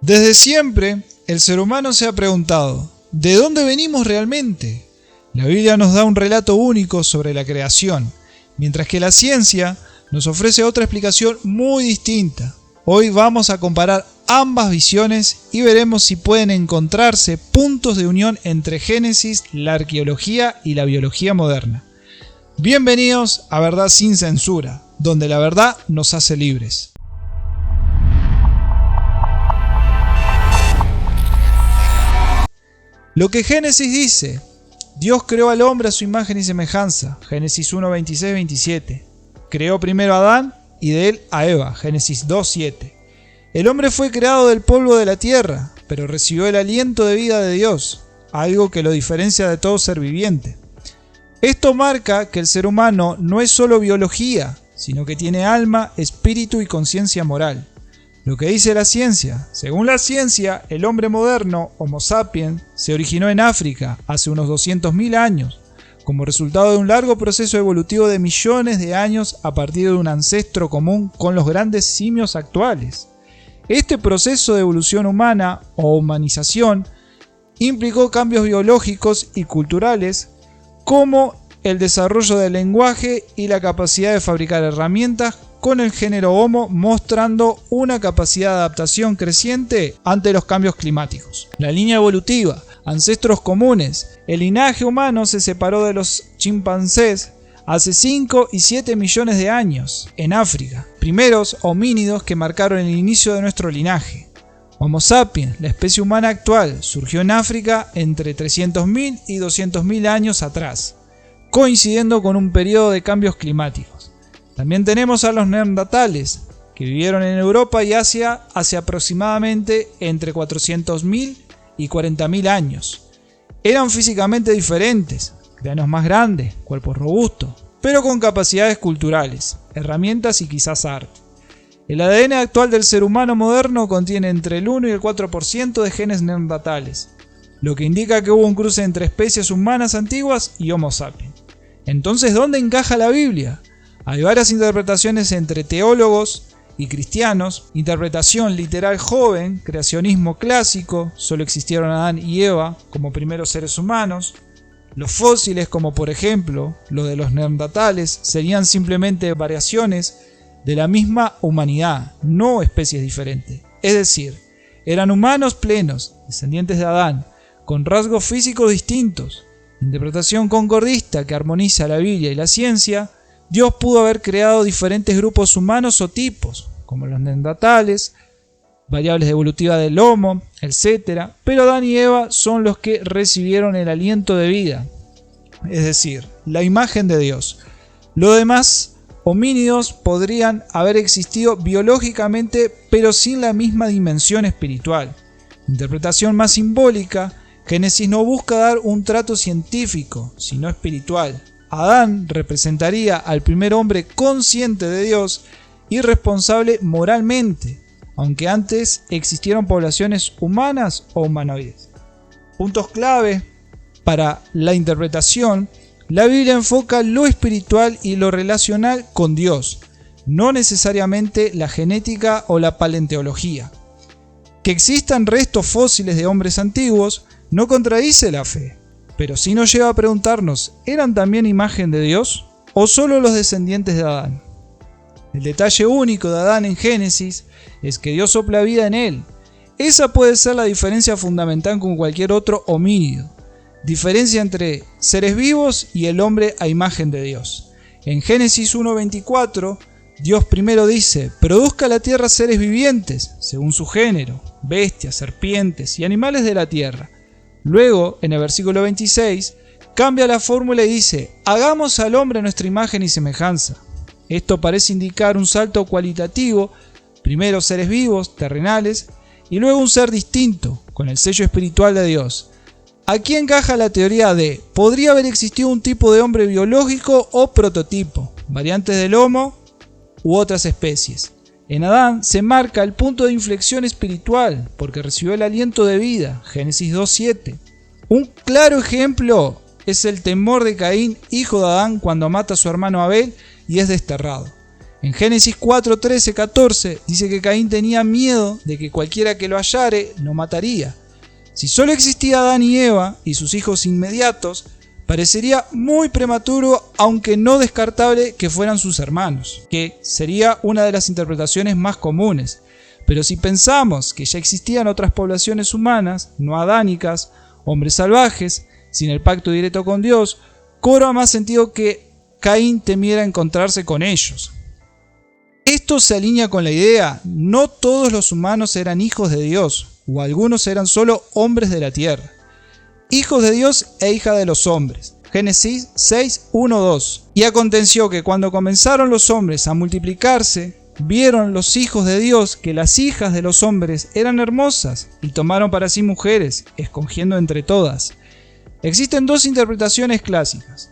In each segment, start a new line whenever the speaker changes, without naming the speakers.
Desde siempre, el ser humano se ha preguntado, ¿de dónde venimos realmente? La Biblia nos da un relato único sobre la creación, mientras que la ciencia nos ofrece otra explicación muy distinta. Hoy vamos a comparar ambas visiones y veremos si pueden encontrarse puntos de unión entre Génesis, la arqueología y la biología moderna. Bienvenidos a Verdad sin Censura, donde la verdad nos hace libres. Lo que Génesis dice: Dios creó al hombre a su imagen y semejanza, Génesis 1, 26, 27. Creó primero a Adán y de él a Eva, Génesis 2, 7. El hombre fue creado del polvo de la tierra, pero recibió el aliento de vida de Dios, algo que lo diferencia de todo ser viviente. Esto marca que el ser humano no es solo biología, sino que tiene alma, espíritu y conciencia moral. Lo que dice la ciencia: según la ciencia, el hombre moderno, Homo sapiens, se originó en África hace unos 200.000 años, como resultado de un largo proceso evolutivo de millones de años a partir de un ancestro común con los grandes simios actuales. Este proceso de evolución humana o humanización implicó cambios biológicos y culturales como el desarrollo del lenguaje y la capacidad de fabricar herramientas, con el género Homo mostrando una capacidad de adaptación creciente ante los cambios climáticos. La línea evolutiva, ancestros comunes. El linaje humano se separó de los chimpancés hace 5 y 7 millones de años en África, primeros homínidos que marcaron el inicio de nuestro linaje. Homo sapiens, la especie humana actual, surgió en África entre 300.000 y 200.000 años atrás, coincidiendo con un periodo de cambios climáticos. También tenemos a los neandertales, que vivieron en Europa y Asia hace aproximadamente entre 400.000 y 40.000 años. Eran físicamente diferentes, cráneos más grandes, cuerpos robustos, pero con capacidades culturales, herramientas y quizás arte. El ADN actual del ser humano moderno contiene entre el 1 y el 4% de genes neandertales, lo que indica que hubo un cruce entre especies humanas antiguas y Homo sapiens. Entonces, ¿dónde encaja la Biblia? Hay varias interpretaciones entre teólogos y cristianos: interpretación literal joven, creacionismo clásico, solo existieron Adán y Eva como primeros seres humanos. Los fósiles, como por ejemplo los de los neandertales, serían simplemente variaciones de la misma humanidad, no especies diferentes. Es decir, eran humanos plenos, descendientes de Adán, con rasgos físicos distintos. Interpretación concordista que armoniza la Biblia y la ciencia: Dios pudo haber creado diferentes grupos humanos o tipos, como los neandertales, variables evolutivas del Homo, etc. Pero Adán y Eva son los que recibieron el aliento de vida, es decir, la imagen de Dios. Los demás homínidos podrían haber existido biológicamente, pero sin la misma dimensión espiritual. Interpretación más simbólica: Génesis no busca dar un trato científico, sino espiritual. Adán representaría al primer hombre consciente de Dios y responsable moralmente, aunque antes existieron poblaciones humanas o humanoides. Puntos clave para la interpretación: la Biblia enfoca lo espiritual y lo relacional con Dios, no necesariamente la genética o la paleontología. Que existan restos fósiles de hombres antiguos no contradice la fe, pero sí nos lleva a preguntarnos: ¿eran también imagen de Dios o solo los descendientes de Adán? El detalle único de Adán en Génesis es que Dios sopla vida en él. Esa puede ser la diferencia fundamental con cualquier otro homínido. Diferencia entre seres vivos y el hombre a imagen de Dios. En Génesis 1:24, Dios primero dice: produzca la tierra seres vivientes, según su género, bestias, serpientes y animales de la tierra. Luego, en el versículo 26, cambia la fórmula y dice: hagamos al hombre a nuestra imagen y semejanza. Esto parece indicar un salto cualitativo: primero seres vivos, terrenales, y luego un ser distinto, con el sello espiritual de Dios. Aquí encaja la teoría de: podría haber existido un tipo de hombre biológico o prototipo, variantes del Homo u otras especies. En Adán se marca el punto de inflexión espiritual, porque recibió el aliento de vida, Génesis 2:7. Un claro ejemplo es el temor de Caín, hijo de Adán, cuando mata a su hermano Abel y es desterrado. En Génesis 4, 13, 14 dice que Caín tenía miedo de que cualquiera que lo hallare lo mataría. Si solo existía Adán y Eva y sus hijos inmediatos, parecería muy prematuro, aunque no descartable, que fueran sus hermanos, que sería una de las interpretaciones más comunes. Pero si pensamos que ya existían otras poblaciones humanas, no adánicas, hombres salvajes, sin el pacto directo con Dios, cobra más sentido que Caín temiera encontrarse con ellos. Esto se alinea con la idea, no todos los humanos eran hijos de Dios, o algunos eran solo hombres de la tierra. Hijos de Dios e hija de los hombres. Génesis 6, 1, 2. Y aconteció que cuando comenzaron los hombres a multiplicarse, vieron los hijos de Dios que las hijas de los hombres eran hermosas, y tomaron para sí mujeres, escogiendo entre todas. Existen dos interpretaciones clásicas.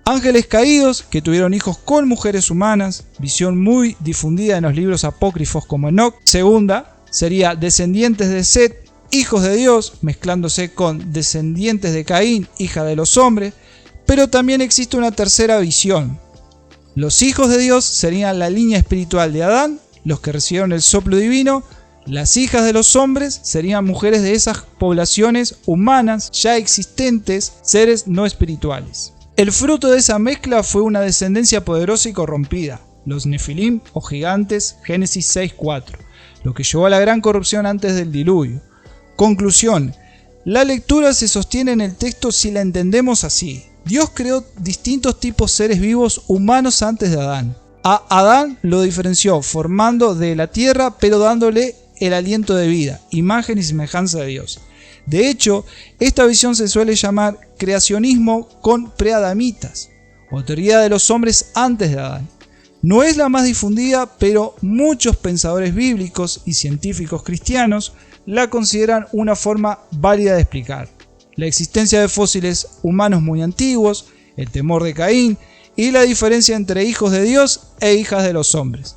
Ángeles caídos que tuvieron hijos con mujeres humanas, visión muy difundida en los libros apócrifos como Enoc. Segunda sería descendientes de Set, hijos de Dios, mezclándose con descendientes de Caín, hija de los hombres. Pero también existe una tercera visión. Los hijos de Dios serían la línea espiritual de Adán, los que recibieron el soplo divino. Las hijas de los hombres serían mujeres de esas poblaciones humanas ya existentes, seres no espirituales. El fruto de esa mezcla fue una descendencia poderosa y corrompida, los Nefilim o gigantes, Génesis 6:4, lo que llevó a la gran corrupción antes del diluvio. Conclusión: la lectura se sostiene en el texto si la entendemos así. Dios creó distintos tipos de seres vivos humanos antes de Adán. A Adán lo diferenció formando de la tierra, pero dándole el aliento de vida, imagen y semejanza de Dios. De hecho, esta visión se suele llamar creacionismo con preadamitas, o teoría de los hombres antes de Adán. No es la más difundida, pero muchos pensadores bíblicos y científicos cristianos la consideran una forma válida de explicar la existencia de fósiles humanos muy antiguos, el temor de Caín y la diferencia entre hijos de Dios e hijas de los hombres.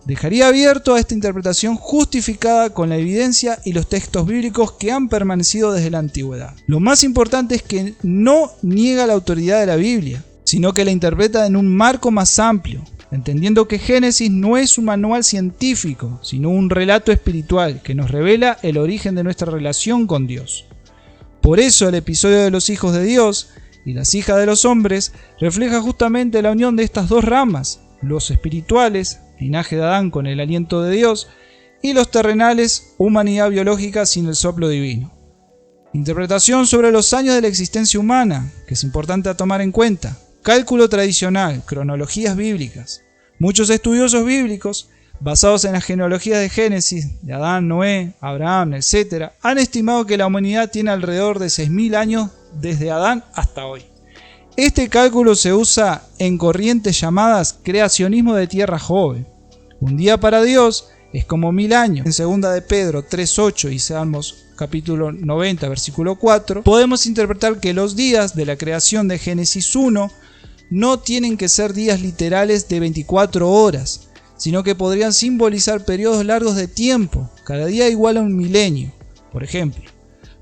Dejaría abierto a esta interpretación justificada con la evidencia y los textos bíblicos que han permanecido desde la antigüedad. Lo más importante es que no niega la autoridad de la Biblia, sino que la interpreta en un marco más amplio, entendiendo que Génesis no es un manual científico, sino un relato espiritual que nos revela el origen de nuestra relación con Dios. Por eso el episodio de los hijos de Dios y las hijas de los hombres refleja justamente la unión de estas dos ramas, los espirituales, linaje de Adán con el aliento de Dios, y los terrenales, humanidad biológica sin el soplo divino. Interpretación sobre los años de la existencia humana, que es importante a tomar en cuenta. Cálculo tradicional, cronologías bíblicas. Muchos estudiosos bíblicos, basados en las genealogías de Génesis, de Adán, Noé, Abraham, etc., han estimado que la humanidad tiene alrededor de 6.000 años desde Adán hasta hoy. Este cálculo se usa en corrientes llamadas creacionismo de tierra joven. Un día para Dios es como 1000 años. En 2 de Pedro 3:8 y Salmos capítulo 90 versículo 4 podemos interpretar que los días de la creación de Génesis 1 no tienen que ser días literales de 24 horas, sino que podrían simbolizar periodos largos de tiempo, cada día igual a un milenio. Por ejemplo,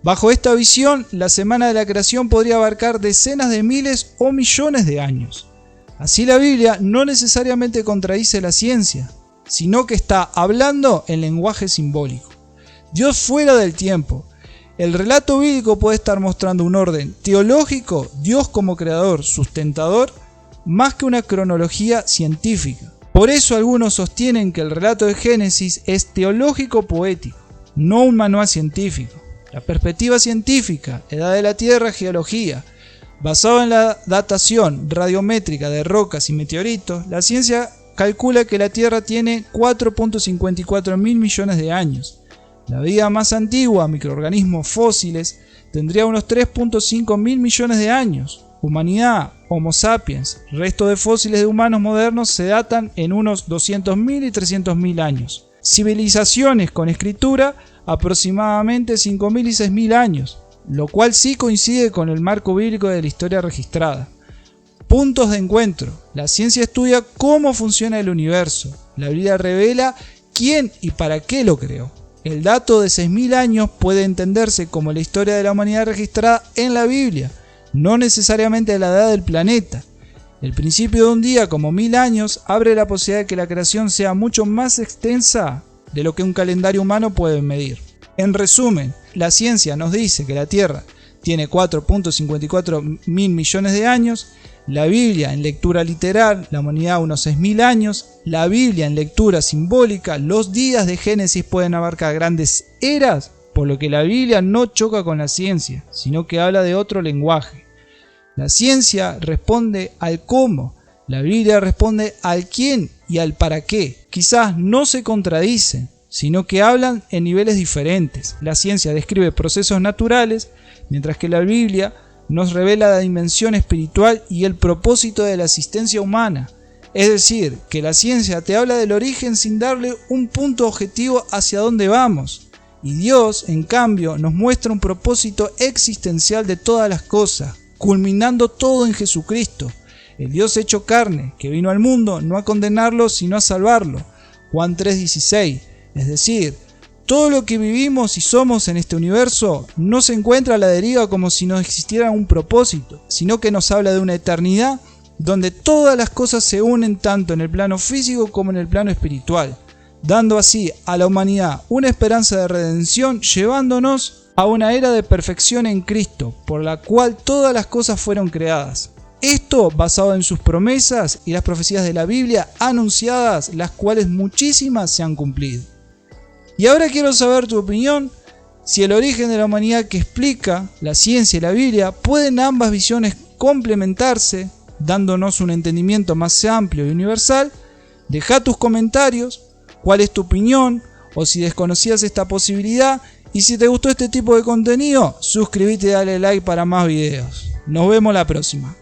bajo esta visión, la semana de la creación podría abarcar decenas de miles o millones de años. Así la Biblia no necesariamente contradice la ciencia, sino que está hablando en lenguaje simbólico. Dios fuera del tiempo. El relato bíblico puede estar mostrando un orden teológico, Dios como creador, sustentador, más que una cronología científica. Por eso algunos sostienen que el relato de Génesis es teológico-poético, no un manual científico. La perspectiva científica, edad de la Tierra, geología, basado en la datación radiométrica de rocas y meteoritos, la ciencia calcula que la Tierra tiene 4.54 mil millones de años. La vida más antigua, microorganismos fósiles, tendría unos 3.5 mil millones de años. Humanidad, Homo sapiens, resto de fósiles de humanos modernos se datan en unos 200.000 y 300.000 años. Civilizaciones con escritura, aproximadamente 5.000 y 6.000 años, lo cual sí coincide con el marco bíblico de la historia registrada. Puntos de encuentro. La ciencia estudia cómo funciona el universo. La Biblia revela quién y para qué lo creó. El dato de 6.000 años puede entenderse como la historia de la humanidad registrada en la Biblia, no necesariamente la edad del planeta. El principio de un día como 1000 años abre la posibilidad de que la creación sea mucho más extensa de lo que un calendario humano puede medir. En resumen, la ciencia nos dice que la Tierra tiene 4.54 mil millones de años, la Biblia en lectura literal, la humanidad unos 6.000 años, la Biblia en lectura simbólica, los días de Génesis pueden abarcar grandes eras, por lo que la Biblia no choca con la ciencia, sino que habla de otro lenguaje. La ciencia responde al cómo, la Biblia responde al quién y al para qué. Quizás no se contradicen, sino que hablan en niveles diferentes. La ciencia describe procesos naturales, mientras que la Biblia nos revela la dimensión espiritual y el propósito de la existencia humana. Es decir, que la ciencia te habla del origen sin darle un punto objetivo hacia dónde vamos. Y Dios, en cambio, nos muestra un propósito existencial de todas las cosas, culminando todo en Jesucristo, el Dios hecho carne, que vino al mundo no a condenarlo, sino a salvarlo. Juan 3:16. Es decir, todo lo que vivimos y somos en este universo no se encuentra a la deriva como si no existiera un propósito, sino que nos habla de una eternidad donde todas las cosas se unen tanto en el plano físico como en el plano espiritual, dando así a la humanidad una esperanza de redención, llevándonos a una era de perfección en Cristo, por la cual todas las cosas fueron creadas. Esto basado en sus promesas y las profecías de la Biblia anunciadas, las cuales muchísimas se han cumplido. Y ahora quiero saber tu opinión, si el origen de la humanidad que explica la ciencia y la Biblia, pueden ambas visiones complementarse, dándonos un entendimiento más amplio y universal. Deja tus comentarios, cuál es tu opinión, o si desconocías esta posibilidad, y si te gustó este tipo de contenido, suscríbete y dale like para más videos. Nos vemos la próxima.